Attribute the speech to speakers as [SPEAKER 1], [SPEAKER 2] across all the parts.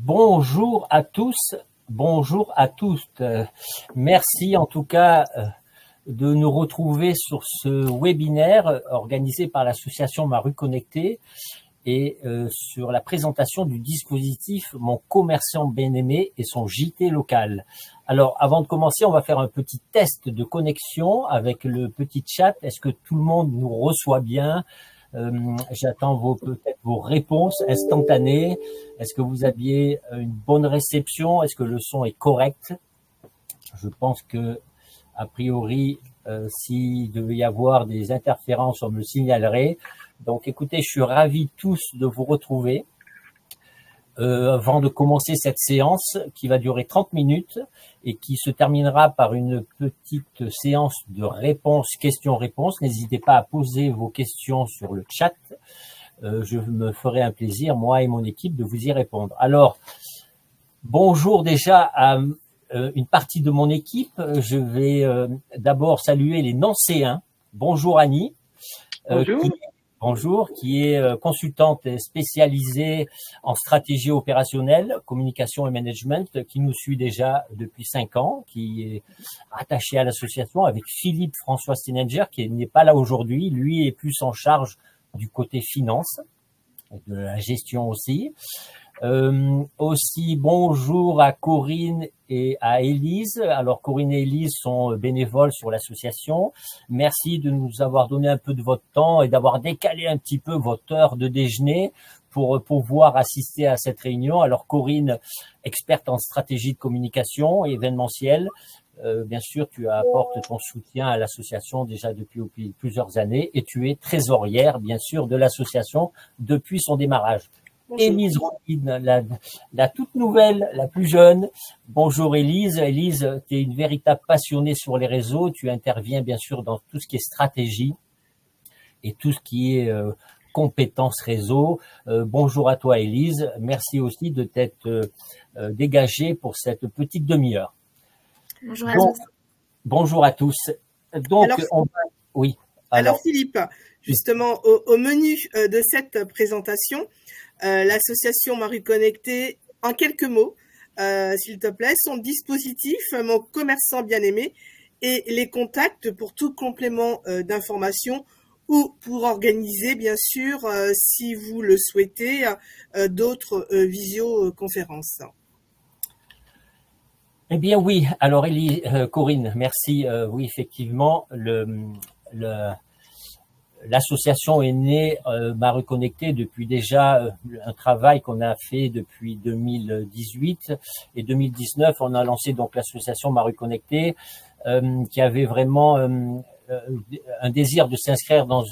[SPEAKER 1] Bonjour à tous, bonjour à toutes. Merci en tout cas de nous retrouver sur ce webinaire organisé par l'association Ma Rue Connectée et sur la présentation du dispositif Mon commerçant bien-aimé et son JT local. Alors, avant de commencer, on va faire un petit test de connexion avec le petit chat. Est-ce que tout le monde nous reçoit bien? J'attends peut-être vos réponses instantanées. Est-ce que vous aviez une bonne réception? Est-ce que le son est correct? Je pense que, a priori, s'il devait y avoir des interférences, on me le signalerait. Donc, écoutez, je suis ravi tous de vous retrouver. Avant de commencer cette séance qui va durer 30 minutes et qui se terminera par une petite séance de réponses, questions-réponses. N'hésitez pas à poser vos questions sur le chat. Je me ferai un plaisir, moi et mon équipe, de vous y répondre. Alors, bonjour déjà à une partie de mon équipe. Je vais d'abord saluer les Nancéens. Bonjour Annie.
[SPEAKER 2] Bonjour.
[SPEAKER 1] Qui est consultante spécialisée en stratégie opérationnelle, communication et management, qui nous suit déjà depuis 5 ans, qui est attaché à l'association avec Philippe François Steininger, qui n'est pas là aujourd'hui. Lui est plus en charge du côté finance, de la gestion aussi. Aussi, bonjour à Corinne et à Élise. Alors, Corinne et Élise sont bénévoles sur l'association. Merci de nous avoir donné un peu de votre temps et d'avoir décalé un petit peu votre heure de déjeuner pour pouvoir assister à cette réunion. Alors, Corinne, experte en stratégie de communication et événementielle. Bien sûr, tu apportes ton soutien à l'association déjà depuis plusieurs années et tu es trésorière, bien sûr, de l'association depuis son démarrage. Élise Rodine, la toute nouvelle, la plus jeune. Bonjour Élise. Élise, tu es une véritable passionnée sur les réseaux. Tu interviens bien sûr dans tout ce qui est stratégie et tout ce qui est compétences réseau. Bonjour à toi Élise. Merci aussi de t'être dégagée pour cette petite demi-heure.
[SPEAKER 3] Bonjour à tous.
[SPEAKER 1] Bonjour à tous. Donc, oui.
[SPEAKER 2] Alors Philippe, justement, au menu de cette présentation, l'association Ma Rue Connectée, en quelques mots, s'il te plaît, son dispositif, Mon commerçant bien-aimé, et les contacts pour tout complément d'information ou pour organiser, bien sûr, si vous le souhaitez, d'autres visioconférences.
[SPEAKER 1] Eh bien oui, alors Corinne, merci. Oui, effectivement, l'association est née, Ma Rue Connectée, depuis déjà un travail qu'on a fait depuis 2018 et 2019. On a lancé donc l'association Ma Rue Connectée, qui avait vraiment un désir de s'inscrire dans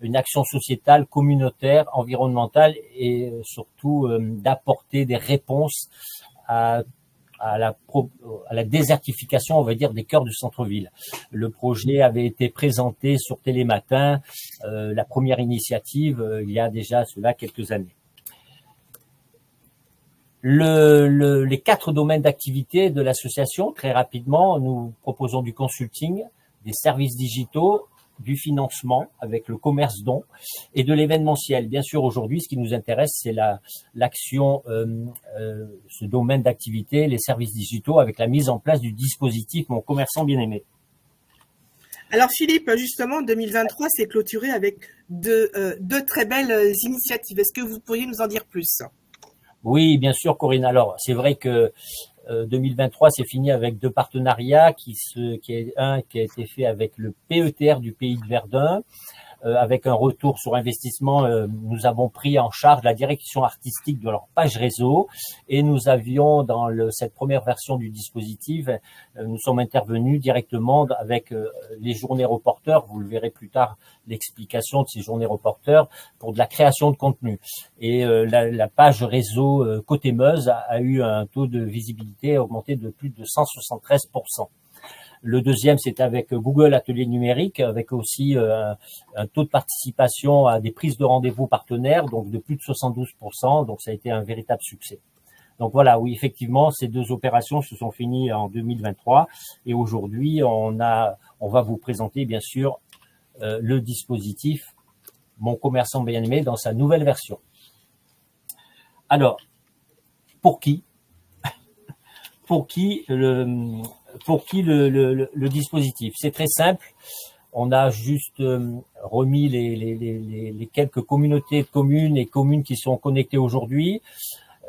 [SPEAKER 1] une action sociétale, communautaire, environnementale et surtout d'apporter des réponses à la désertification, on va dire, des cœurs du centre-ville. Le projet avait été présenté sur Télématin, la première initiative, il y a déjà cela quelques années. Les 4 domaines d'activité de l'association, très rapidement, nous proposons du consulting, des services digitaux, du financement avec le commerce don et de l'événementiel. Bien sûr, aujourd'hui, ce qui nous intéresse, c'est l'action, ce domaine d'activité, les services digitaux, avec la mise en place du dispositif Mon commerçant bien-aimé.
[SPEAKER 2] Alors Philippe, justement, 2023 s'est clôturé avec deux très belles initiatives. Est-ce que vous pourriez nous en dire plus?
[SPEAKER 1] Oui, bien sûr, Corinne. Alors, c'est vrai que 2023 s'est fini avec 2 partenariats qui a été fait avec le PETR du Pays de Verdun, avec un retour sur investissement. Nous avons pris en charge la direction artistique de leur page réseau et nous avions dans cette première version du dispositif, nous sommes intervenus directement avec les journées reporters. Vous le verrez plus tard, l'explication de ces journées reporters pour de la création de contenu. Et la page réseau Côté Meuse a eu un taux de visibilité augmenté de plus de 173%. Le deuxième, c'est avec Google Atelier Numérique, avec aussi un taux de participation à des prises de rendez-vous partenaires, donc de plus de 72%. Donc, ça a été un véritable succès. Donc voilà, oui, effectivement, ces 2 opérations se sont finies en 2023. Et aujourd'hui, on va vous présenter, bien sûr, le dispositif Mon commerçant bien-aimé dans sa nouvelle version. Alors, Pour qui? Pour qui le dispositif? C'est très simple. On a juste remis les quelques communautés de communes et communes qui sont connectées aujourd'hui.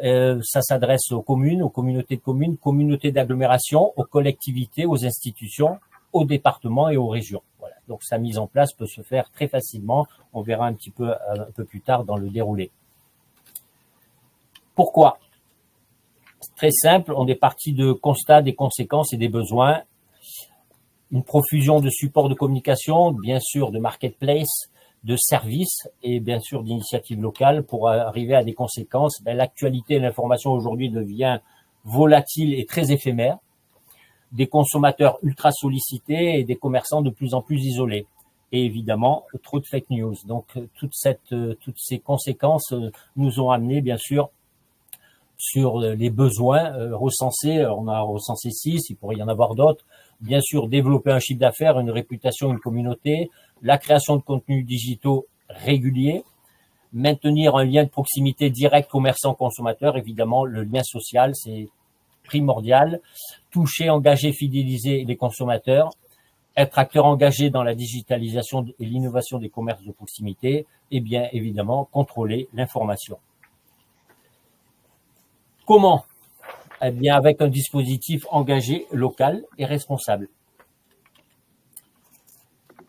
[SPEAKER 1] Ça s'adresse aux communes, aux communautés de communes, communautés d'agglomération, aux collectivités, aux institutions, aux départements et aux régions. Voilà. Donc sa mise en place peut se faire très facilement. On verra un peu plus tard dans le déroulé. Pourquoi? C'est très simple. On est parti de constats, des conséquences et des besoins. Une profusion de supports de communication, bien sûr de marketplace, de services et bien sûr d'initiatives locales pour arriver à des conséquences. L'actualité et l'information aujourd'hui devient volatile et très éphémère. Des consommateurs ultra sollicités et des commerçants de plus en plus isolés. Et évidemment, trop de fake news. Donc, toutes ces conséquences nous ont amené, bien sûr, sur les besoins recensés. On a recensé 6, il pourrait y en avoir d'autres. Bien sûr, développer un chiffre d'affaires, une réputation, une communauté, la création de contenus digitaux réguliers, maintenir un lien de proximité direct commerçant-consommateur. Évidemment, le lien social, c'est primordial. Toucher, engager, fidéliser les consommateurs, être acteur engagé dans la digitalisation et l'innovation des commerces de proximité, et bien évidemment, contrôler l'information. Comment? Eh bien, avec un dispositif engagé, local et responsable.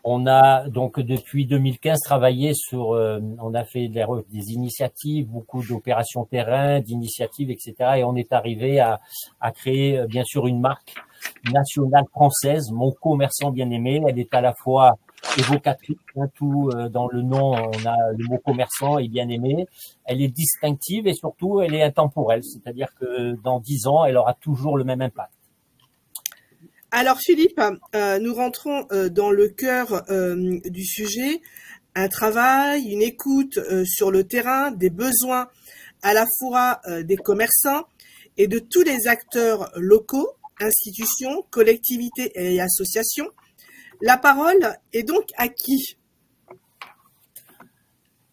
[SPEAKER 1] On a donc depuis 2015 travaillé sur, on a fait des initiatives, beaucoup d'opérations terrain, d'initiatives, etc. Et on est arrivé à créer bien sûr une marque nationale française, Mon Commerçant Bien-Aimé. Elle est à la fois évocatrice, tout dans le nom, on a le mot commerçant et bien-aimé. Elle est distinctive et surtout elle est intemporelle, c'est-à-dire que dans 10 ans, elle aura toujours le même impact.
[SPEAKER 2] Alors Philippe, nous rentrons dans le cœur du sujet, un travail, une écoute sur le terrain des besoins à la fois des commerçants et de tous les acteurs locaux, institutions, collectivités et associations. La parole est donc à qui?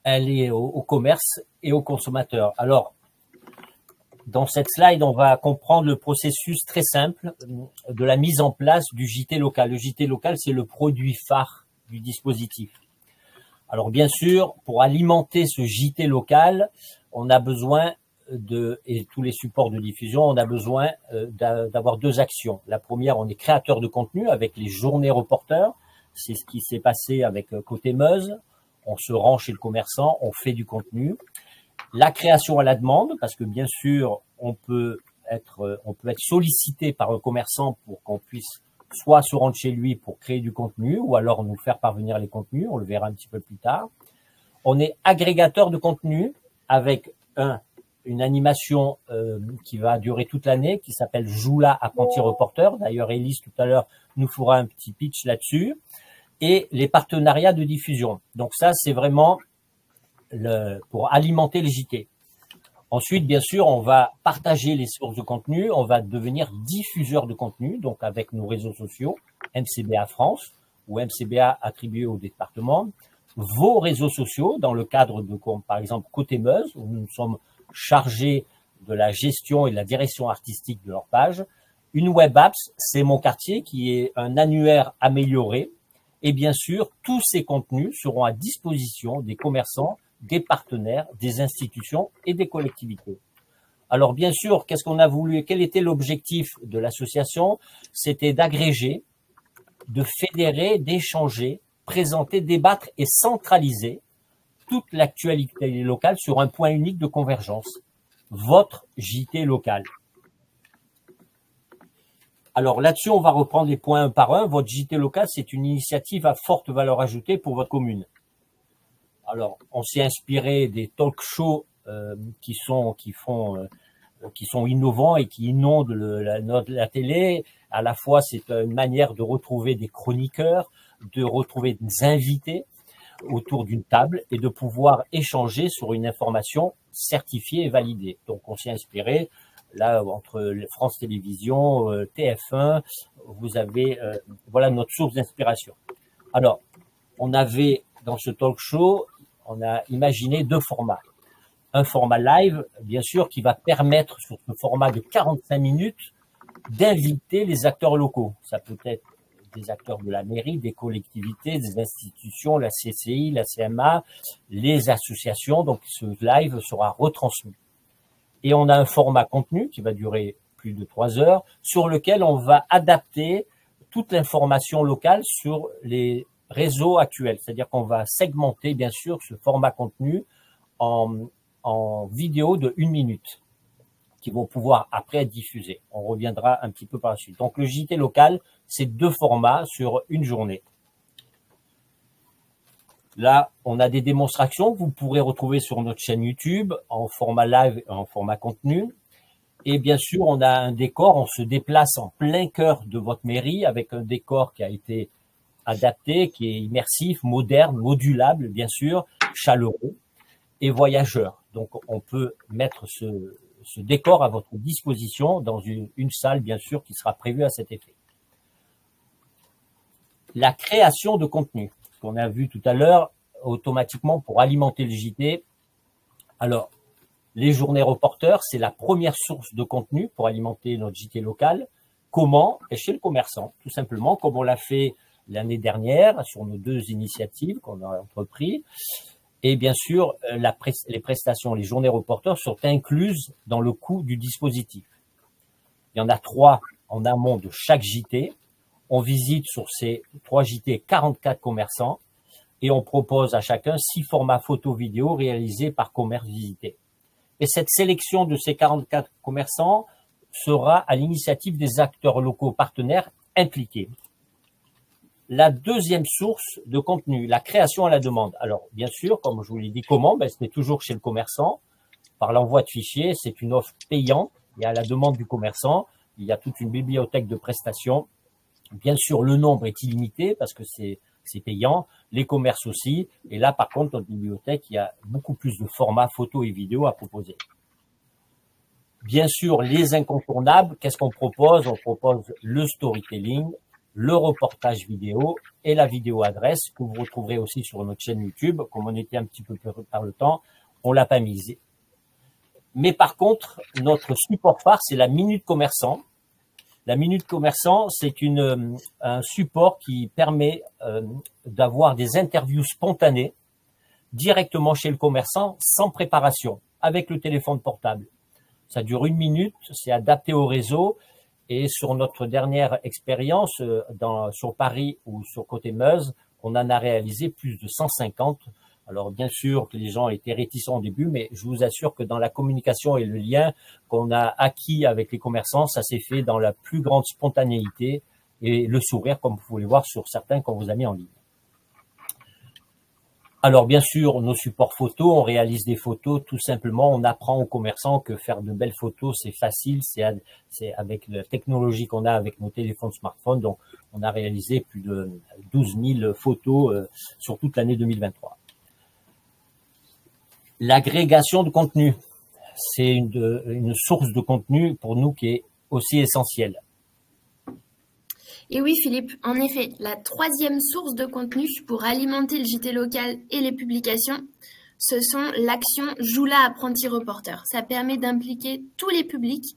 [SPEAKER 1] Elle est au commerce et aux consommateurs. Alors, dans cette slide, on va comprendre le processus très simple de la mise en place du JT local. Le JT local, c'est le produit phare du dispositif. Alors, bien sûr, pour alimenter ce JT local, on a besoin et tous les supports de diffusion, on a besoin d'avoir 2 actions. La première, on est créateur de contenu avec les journées reporters. C'est ce qui s'est passé avec Côté Meuse. On se rend chez le commerçant, on fait du contenu. La création à la demande, parce que bien sûr, on peut être sollicité par un commerçant pour qu'on puisse soit se rendre chez lui pour créer du contenu, ou alors nous faire parvenir les contenus, on le verra un petit peu plus tard. On est agrégateur de contenu avec une animation qui va durer toute l'année, qui s'appelle Joula Apprenti Reporter. D'ailleurs, Élise, tout à l'heure, nous fera un petit pitch là-dessus. Et les partenariats de diffusion. Donc ça, c'est vraiment pour alimenter les JT. Ensuite, bien sûr, on va partager les sources de contenu, on va devenir diffuseur de contenu, donc avec nos réseaux sociaux, MCBA France ou MCBA attribué au département, vos réseaux sociaux dans le cadre de, par exemple, Côté Meuse, où nous sommes chargés de la gestion et de la direction artistique de leur page, une web apps, c'est Mon Quartier, qui est un annuaire amélioré, et bien sûr, tous ces contenus seront à disposition des commerçants, des partenaires, des institutions et des collectivités. Alors bien sûr, qu'est-ce qu'on a voulu, quel était l'objectif de l'association? C'était d'agréger, de fédérer, d'échanger, présenter, débattre et centraliser toute l'actualité locale sur un point unique de convergence, votre JT local. Alors là-dessus, on va reprendre les points un par un. Votre JT local, c'est une initiative à forte valeur ajoutée pour votre commune. Alors, on s'est inspiré des talk shows qui sont innovants et qui inondent la télé. À la fois, c'est une manière de retrouver des chroniqueurs, de retrouver des invités autour d'une table et de pouvoir échanger sur une information certifiée et validée. Donc, on s'est inspiré là entre France Télévisions, TF1, vous avez voilà notre source d'inspiration. Alors, on avait dans ce talk show, on a imaginé 2 formats. un format live, bien sûr, qui va permettre sur ce format de 45 minutes d'inviter les acteurs locaux. Ça peut être des acteurs de la mairie, des collectivités, des institutions, la CCI, la CMA, les associations. Donc, ce live sera retransmis. Et on a un format contenu qui va durer plus de 3 heures, sur lequel on va adapter toute l'information locale sur les réseaux actuels. C'est-à-dire qu'on va segmenter, bien sûr, ce format contenu en vidéo de 1 minute qui vont pouvoir après être diffusés. On reviendra un petit peu par la suite. Donc, le JT local, c'est 2 formats sur une journée. Là, on a des démonstrations que vous pourrez retrouver sur notre chaîne YouTube en format live et en format contenu. Et bien sûr, on a un décor, on se déplace en plein cœur de votre mairie avec un décor qui a été adapté, qui est immersif, moderne, modulable, bien sûr, chaleureux et voyageur. Donc, on peut mettre ce décor à votre disposition dans une salle, bien sûr, qui sera prévue à cet effet. La création de contenu, qu'on a vu tout à l'heure, automatiquement pour alimenter le JT. Alors, les journées reporters, c'est la première source de contenu pour alimenter notre JT local. Comment? Et chez le commerçant, tout simplement, comme on l'a fait l'année dernière sur nos 2 initiatives qu'on a entreprises. Et bien sûr, les prestations, les journées reporters sont incluses dans le coût du dispositif. Il y en a 3 en amont de chaque JT. On visite sur ces 3 JT 44 commerçants et on propose à chacun 6 formats photo-vidéo réalisés par commerce visité. Et cette sélection de ces 44 commerçants sera à l'initiative des acteurs locaux partenaires impliqués. La deuxième source de contenu, la création à la demande. Alors, bien sûr, comme je vous l'ai dit, comment? C'est toujours chez le commerçant. Par l'envoi de fichiers, c'est une offre payante. Et à la demande du commerçant, il y a toute une bibliothèque de prestations. Bien sûr, le nombre est illimité parce que c'est payant. Les commerces aussi. Et là, par contre, notre bibliothèque, il y a beaucoup plus de formats photos et vidéos à proposer. Bien sûr, les incontournables, qu'est-ce qu'on propose? On propose le storytelling, le reportage vidéo et la vidéo adresse que vous retrouverez aussi sur notre chaîne YouTube. Comme on était un petit peu par le temps, on l'a pas misé. Mais par contre, notre support phare, c'est la Minute Commerçant. La Minute Commerçant, c'est un support qui permet d'avoir des interviews spontanées directement chez le commerçant sans préparation, avec le téléphone portable. Ça dure 1 minute, c'est adapté au réseau. Et sur notre dernière expérience sur Paris ou sur côté Meuse, on en a réalisé plus de 150. Alors bien sûr que les gens étaient réticents au début, mais je vous assure que dans la communication et le lien qu'on a acquis avec les commerçants, ça s'est fait dans la plus grande spontanéité et le sourire, comme vous pouvez le voir sur certains qu'on vous a mis en ligne. Alors bien sûr, nos supports photos, on réalise des photos, tout simplement, on apprend aux commerçants que faire de belles photos, c'est facile, c'est avec la technologie qu'on a avec nos téléphones smartphones. Donc, on a réalisé plus de 12 000 photos sur toute l'année 2023. L'agrégation de contenu, c'est une source de contenu pour nous qui est aussi essentielle.
[SPEAKER 3] Et oui, Philippe, en effet, la 3e source de contenu pour alimenter le JT local et les publications, ce sont l'action Joula Apprenti Reporter. Ça permet d'impliquer tous les publics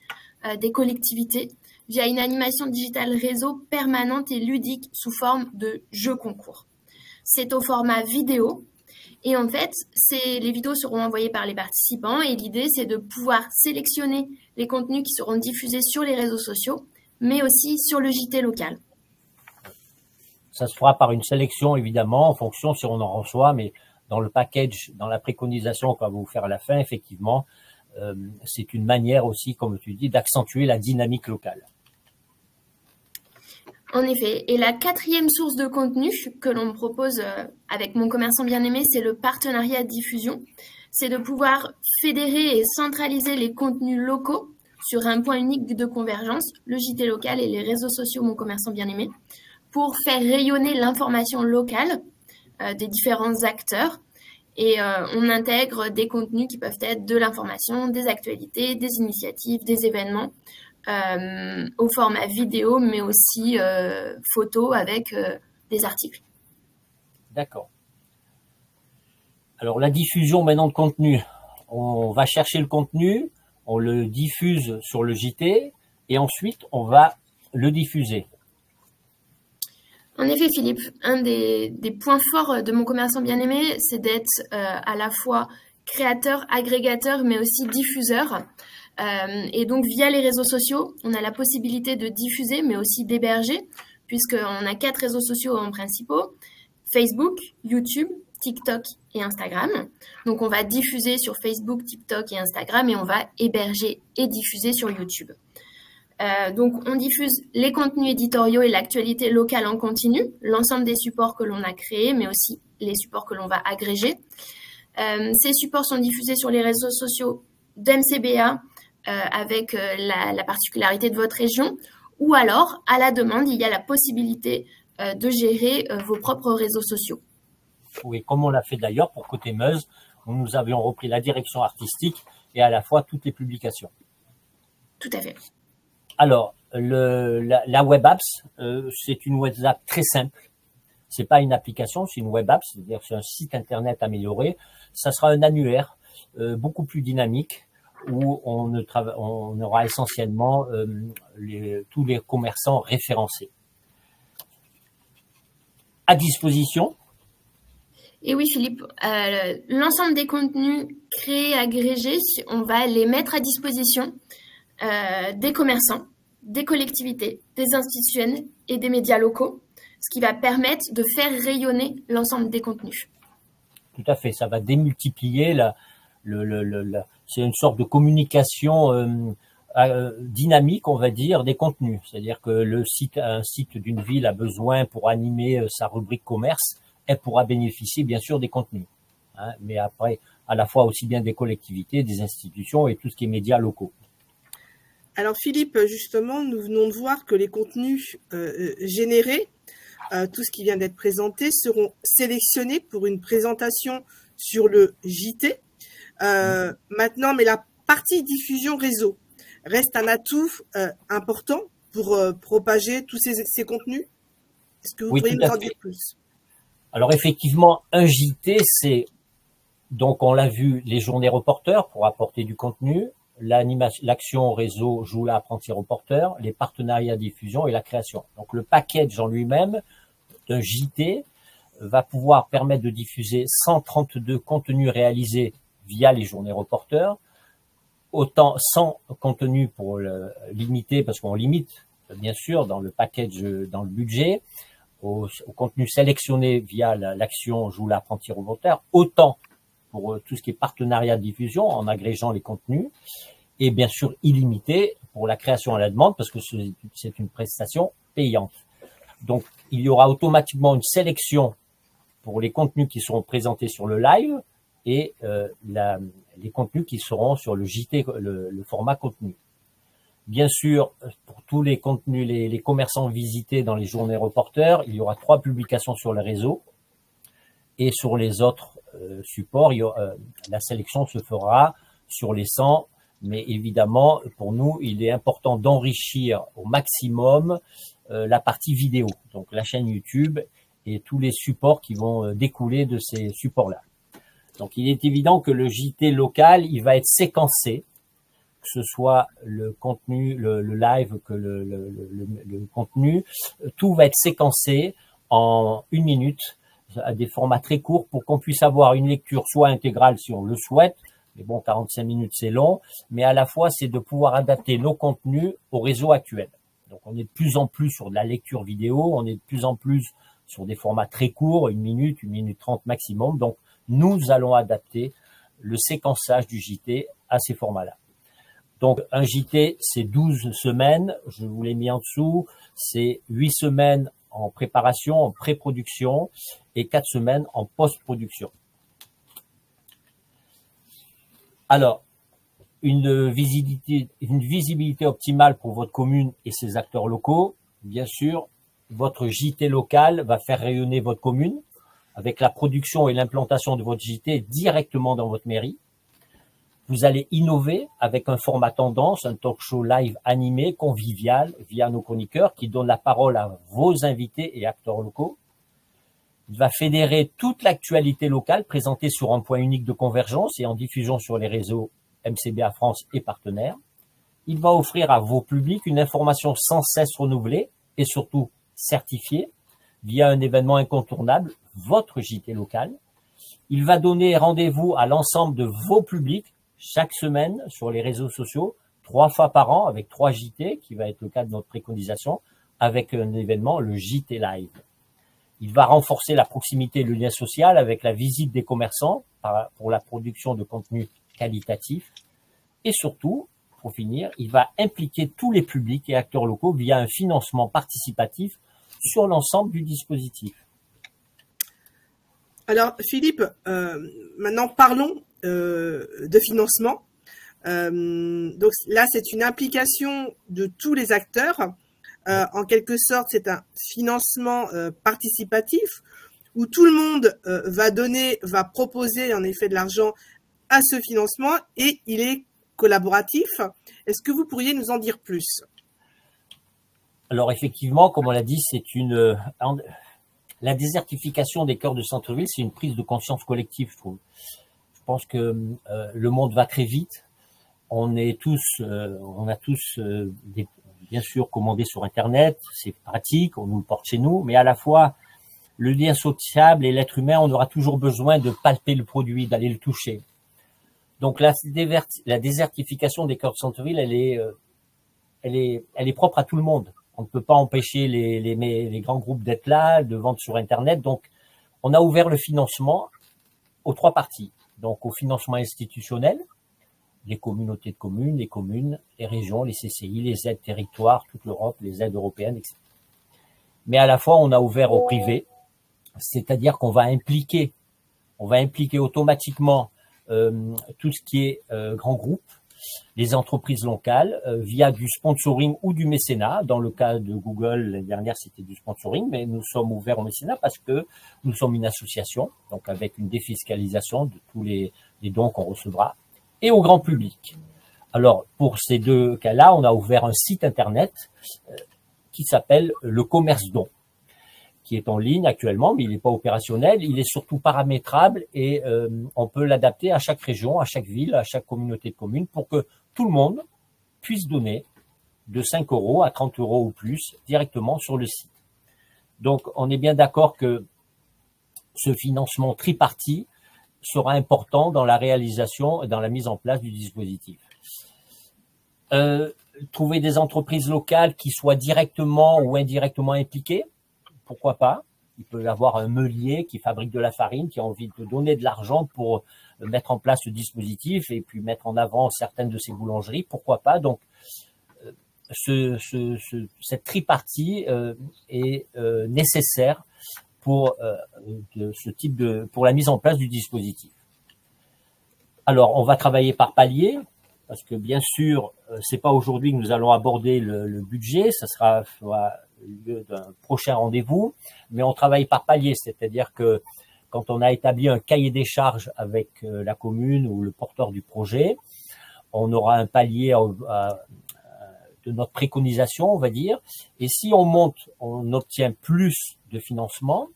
[SPEAKER 3] des collectivités via une animation digitale réseau permanente et ludique sous forme de jeux concours. C'est au format vidéo et en fait, les vidéos seront envoyées par les participants et l'idée, c'est de pouvoir sélectionner les contenus qui seront diffusés sur les réseaux sociaux, mais aussi sur le JT local.
[SPEAKER 1] Ça se fera par une sélection, évidemment, en fonction si on en reçoit, mais dans le package, dans la préconisation qu'on va vous faire à la fin, effectivement, c'est une manière aussi, comme tu dis, d'accentuer la dynamique locale.
[SPEAKER 3] En effet. Et la 4e source de contenu que l'on propose avec Mon Commerçant Bien-Aimé, c'est le partenariat de diffusion. C'est de pouvoir fédérer et centraliser les contenus locaux sur un point unique de convergence, le JT local et les réseaux sociaux Mon Commerçant Bien-Aimé, pour faire rayonner l'information locale des différents acteurs. Et on intègre des contenus qui peuvent être de l'information, des actualités, des initiatives, des événements, au format vidéo, mais aussi photo avec des articles.
[SPEAKER 1] D'accord. Alors, la diffusion maintenant de contenu. on va chercher le contenu, on le diffuse sur le JT et ensuite on va le diffuser.
[SPEAKER 3] En effet, Philippe, un des points forts de Mon Commerçant Bien-Aimé, c'est d'être à la fois créateur, agrégateur, mais aussi diffuseur. Et donc, via les réseaux sociaux, on a la possibilité de diffuser, mais aussi d'héberger, puisqu'on a 4 réseaux sociaux en principaux, Facebook, YouTube, TikTok et Instagram. Donc, on va diffuser sur Facebook, TikTok et Instagram et on va héberger et diffuser sur YouTube. Donc, on diffuse les contenus éditoriaux et l'actualité locale en continu, l'ensemble des supports que l'on a créés, mais aussi les supports que l'on va agréger. Ces supports sont diffusés sur les réseaux sociaux d'MCBA avec la particularité de votre région, ou alors, à la demande, il y a la possibilité de gérer vos propres réseaux sociaux.
[SPEAKER 1] Oui, comme on l'a fait d'ailleurs pour Côté Meuse, où nous avions repris la direction artistique et à la fois toutes les publications.
[SPEAKER 3] Tout à fait.
[SPEAKER 1] Alors, la web apps, c'est une web app très simple. C'est pas une application, c'est une web app, c'est-à-dire c'est un site internet amélioré. Ça sera un annuaire beaucoup plus dynamique où on aura essentiellement tous les commerçants référencés. À disposition.
[SPEAKER 3] Et oui, Philippe, l'ensemble des contenus créés, agrégés, on va les mettre à disposition des commerçants, des collectivités, des institutions et des médias locaux, ce qui va permettre de faire rayonner l'ensemble des contenus.
[SPEAKER 1] Tout à fait, ça va démultiplier c'est une sorte de communication dynamique, on va dire, des contenus. C'est-à-dire que un site d'une ville a besoin pour animer sa rubrique commerce, elle pourra bénéficier bien sûr des contenus. Hein, mais après, à la fois aussi bien des collectivités, des institutions et tout ce qui est médias locaux.
[SPEAKER 2] Alors Philippe, justement, nous venons de voir que les contenus générés, tout ce qui vient d'être présenté, seront sélectionnés pour une présentation sur le JT. Maintenant, mais la partie diffusion réseau reste un atout important pour propager tous ces contenus. Est-ce que vous pourriez nous en dire plus?
[SPEAKER 1] Alors effectivement, un JT, c'est, donc on l'a vu, les journées reporters pour apporter du contenu, l'action réseau joue l'apprenti reporter, les partenariats diffusion et la création. Donc le package en lui-même d'un JT va pouvoir permettre de diffuser 132 contenus réalisés via les journées reporters, autant 100 contenus pour limiter, parce qu'on limite bien sûr dans le package, dans le budget, au contenu sélectionné via l'action joue l'apprenti reporter, autant pour tout ce qui est partenariat de diffusion en agrégeant les contenus, et bien sûr illimité pour la création à la demande parce que c'est une prestation payante. Donc il y aura automatiquement une sélection pour les contenus qui seront présentés sur le live et les contenus qui seront sur le JT, le format contenu. Bien sûr, pour tous les contenus, les commerçants visités dans les journées reporters, il y aura 3 publications sur le réseau et sur les autres supports, la sélection se fera sur les 100, mais évidemment, pour nous, il est important d'enrichir au maximum la partie vidéo, donc la chaîne YouTube et tous les supports qui vont découler de ces supports-là. Donc, il est évident que le JT local, il va être séquencé, que ce soit le contenu, le live, que le contenu, tout va être séquencé en 1 minute à des formats très courts pour qu'on puisse avoir une lecture soit intégrale si on le souhaite, mais bon, 45 minutes c'est long, mais à la fois c'est de pouvoir adapter nos contenus au réseau actuel. Donc on est de plus en plus sur de la lecture vidéo, on est de plus en plus sur des formats très courts, 1 minute 30 maximum. Donc nous allons adapter le séquençage du JT à ces formats-là. Donc un JT c'est 12 semaines, je vous l'ai mis en dessous, c'est 8 semaines en préparation, en pré-production et 4 semaines en post-production. Alors, une visibilité optimale pour votre commune et ses acteurs locaux. Bien sûr, votre JT local va faire rayonner votre commune avec la production et l'implantation de votre JT directement dans votre mairie. Vous allez innover avec un format tendance, un talk show live animé, convivial, via nos chroniqueurs qui donnent la parole à vos invités et acteurs locaux. Il va fédérer toute l'actualité locale présentée sur un point unique de convergence et en diffusion sur les réseaux MCBA France et partenaires. Il va offrir à vos publics une information sans cesse renouvelée et surtout certifiée via un événement incontournable, votre JT local. Il va donner rendez-vous à l'ensemble de vos publics chaque semaine sur les réseaux sociaux, 3 fois par an avec 3 JT, qui va être le cas de notre préconisation, avec un événement, le JT Live. Il va renforcer la proximité et le lien social avec la visite des commerçants pour la production de contenu qualitatif. Et surtout, pour finir, il va impliquer tous les publics et acteurs locaux via un financement participatif sur l'ensemble du dispositif.
[SPEAKER 2] Alors, Philippe, maintenant parlons de financement. Donc là, c'est une implication de tous les acteurs. En quelque sorte, c'est un financement participatif où tout le monde va proposer en effet de l'argent à ce financement et il est collaboratif. Est-ce que vous pourriez nous en dire plus?
[SPEAKER 1] Alors effectivement, comme on l'a dit, c'est la désertification des cœurs de centre-ville, c'est une prise de conscience collective, je trouve. Je pense que le monde va très vite. On a tous bien sûr commandé sur Internet, c'est pratique, on nous le porte chez nous, mais à la fois le lien sociable et l'être humain, on aura toujours besoin de palper le produit, d'aller le toucher. Donc la désertification des cœurs de centre-ville, elle est propre à tout le monde. On ne peut pas empêcher les grands groupes d'être là, de vendre sur Internet. Donc, on a ouvert le financement aux 3 parties. Donc, au financement institutionnel, les communautés de communes, les régions, les CCI, les aides territoires, toute l'Europe, les aides européennes, etc. Mais à la fois, on a ouvert au privé, c'est-à-dire qu'on va impliquer automatiquement tout ce qui est grand groupe, les entreprises locales via du sponsoring ou du mécénat. Dans le cas de Google, l'année dernière, c'était du sponsoring, mais nous sommes ouverts au mécénat parce que nous sommes une association, donc avec une défiscalisation de tous les dons qu'on recevra, et au grand public. Alors, pour ces 2 cas-là, on a ouvert un site internet qui s'appelle le Commerce Don, qui est en ligne actuellement, mais il n'est pas opérationnel. Il est surtout paramétrable et on peut l'adapter à chaque région, à chaque ville, à chaque communauté de communes pour que tout le monde puisse donner de 5 € à 30 € ou plus directement sur le site. Donc, on est bien d'accord que ce financement tripartite sera important dans la réalisation et dans la mise en place du dispositif. Trouver des entreprises locales qui soient directement ou indirectement impliquées, pourquoi pas? Il peut y avoir un meunier qui fabrique de la farine, qui a envie de donner de l'argent pour mettre en place ce dispositif et puis mettre en avant certaines de ses boulangeries, pourquoi pas? Donc, cette tripartie est nécessaire pour pour la mise en place du dispositif. Alors, on va travailler par palier, parce que bien sûr, c'est pas aujourd'hui que nous allons aborder le budget, ça sera lieu d'un prochain rendez-vous, mais on travaille par palier, c'est-à-dire que quand on a établi un cahier des charges avec la commune ou le porteur du projet, on aura un palier de notre préconisation, on va dire, et si on obtient plus de financement,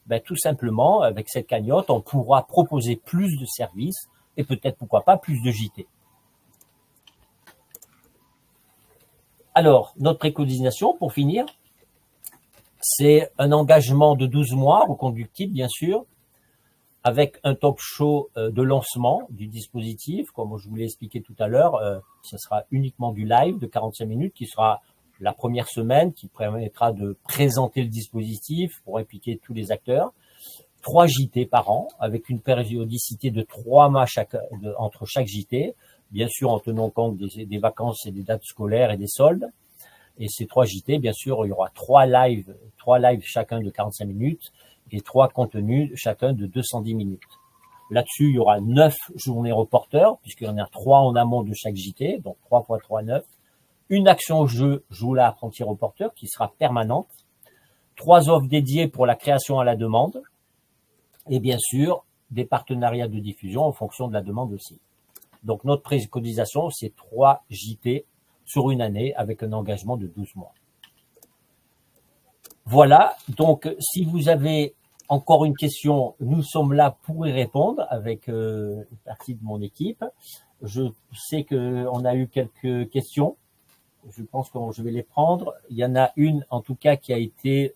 [SPEAKER 1] ben, tout simplement, avec cette cagnotte, on pourra proposer plus de services et peut-être, pourquoi pas, plus de JT. Alors, notre préconisation, pour finir, c'est un engagement de 12 mois, reconductible bien sûr, avec un talk show de lancement du dispositif. Comme je vous l'ai expliqué tout à l'heure, ce sera uniquement du live de 45 minutes qui sera la première semaine, qui permettra de présenter le dispositif pour impliquer tous les acteurs. 3 JT par an, avec une périodicité de 3 mois entre chaque JT, bien sûr en tenant compte des vacances et des dates scolaires et des soldes. Et ces 3 JT, bien sûr, il y aura 3 lives chacun de 45 minutes et 3 contenus chacun de 210 minutes. Là-dessus, il y aura 9 journées reporters, puisqu'il y en a 3 en amont de chaque JT, donc 3 x 3, 9. Une action au jeu, Joue-la apprenti reporter, qui sera permanente. 3 offres dédiées pour la création à la demande. Et bien sûr, des partenariats de diffusion en fonction de la demande aussi. Donc, notre préconisation, c'est 3 JT sur une année avec un engagement de 12 mois. Voilà. Donc, si vous avez encore une question, nous sommes là pour y répondre avec une partie de mon équipe. Je sais qu'on a eu quelques questions. Je pense que je vais les prendre. Il y en a une, en tout cas, qui a été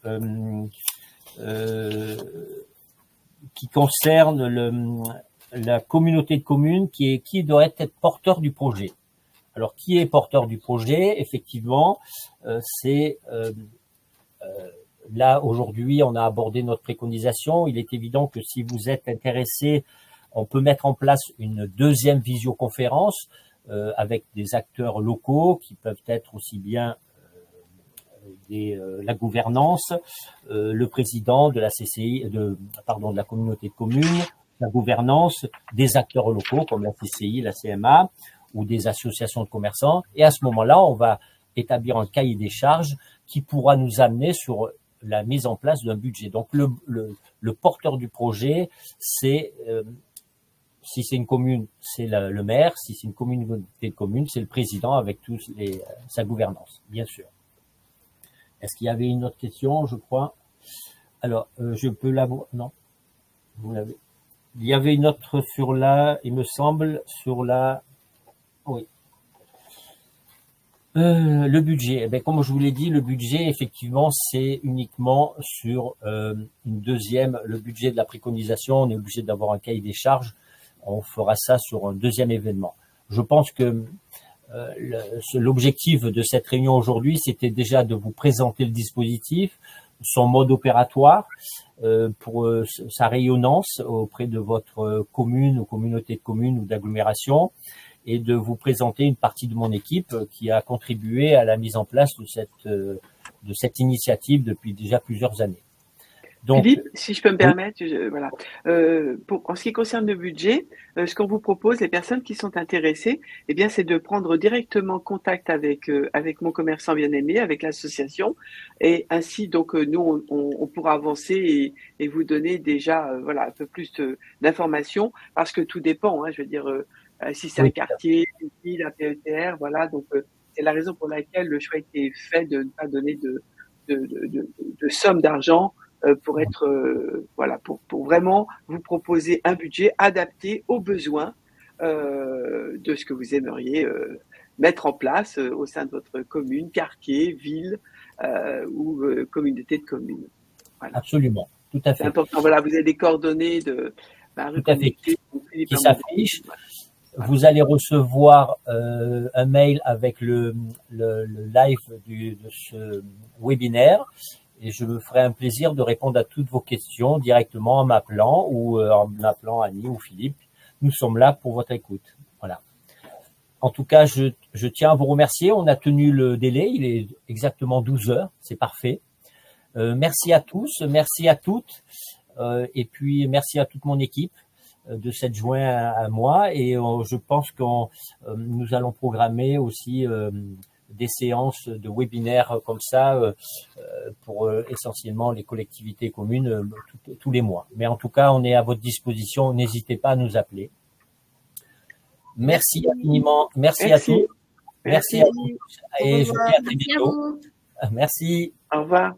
[SPEAKER 1] qui concerne la communauté de communes, qui devrait être porteur du projet. Alors, qui est porteur du projet? Effectivement, c'est là aujourd'hui, on a abordé notre préconisation. Il est évident que si vous êtes intéressé, on peut mettre en place une deuxième visioconférence avec des acteurs locaux qui peuvent être aussi bien la gouvernance, le président de la CCI, de la communauté de communes, la gouvernance, des acteurs locaux comme la CCI, la CMA ou des associations de commerçants. Et à ce moment-là, on va établir un cahier des charges qui pourra nous amener sur la mise en place d'un budget. Donc le porteur du projet, c'est si c'est une commune, c'est le maire. Si c'est une communauté de communes, c'est le président avec sa gouvernance, bien sûr. Est-ce qu'il y avait une autre question, je crois? Alors, je peux l'avoir. Non, vous l'avez. Il y avait une autre sur il me semble, sur oui. Le budget. Eh bien, comme je vous l'ai dit, le budget, effectivement, c'est uniquement sur le budget de la préconisation. On est obligé d'avoir un cahier des charges. On fera ça sur un deuxième événement. Je pense que l'objectif de cette réunion aujourd'hui, c'était déjà de vous présenter le dispositif, son mode opératoire, pour sa rayonnance auprès de votre commune ou communauté de communes ou d'agglomération, et de vous présenter une partie de mon équipe qui a contribué à la mise en place de cette initiative depuis déjà plusieurs années.
[SPEAKER 4] Donc, Philippe, si je peux me permettre, voilà. En ce qui concerne le budget, ce qu'on vous propose, les personnes qui sont intéressées, eh bien, c'est de prendre directement contact avec mon commerçant bien-aimé, avec l'association, et ainsi, donc, nous, on pourra avancer et vous donner déjà, voilà, un peu plus d'informations, parce que tout dépend, hein, je veux dire, si c'est un quartier, une ville, un PETR, voilà, donc, c'est la raison pour laquelle le choix a été fait de ne pas donner de somme d'argent pour être voilà, pour vraiment vous proposer un budget adapté aux besoins de ce que vous aimeriez mettre en place au sein de votre commune, quartier, ville ou communauté de communes. Voilà.
[SPEAKER 1] Absolument, tout à fait.
[SPEAKER 4] C'est important. Voilà, vous avez des coordonnées de
[SPEAKER 1] tout à fait qui s'affichent. Vous allez recevoir un mail avec le live de ce webinaire. Et je me ferai un plaisir de répondre à toutes vos questions directement en m'appelant ou en appelant Annie ou Philippe. Nous sommes là pour votre écoute. Voilà. En tout cas, je tiens à vous remercier. On a tenu le délai. Il est exactement 12 heures. C'est parfait. Merci à tous. Merci à toutes. Et puis, merci à toute mon équipe de s'être joint à moi. Et je pense que nous allons programmer aussi des séances de webinaires comme ça pour essentiellement les collectivités communes tous les mois. Mais en tout cas, on est à votre disposition. N'hésitez pas à nous appeler. Merci infiniment. Merci à tous. Merci à tous. Et je vous dis à très bientôt. Merci.
[SPEAKER 4] Au revoir.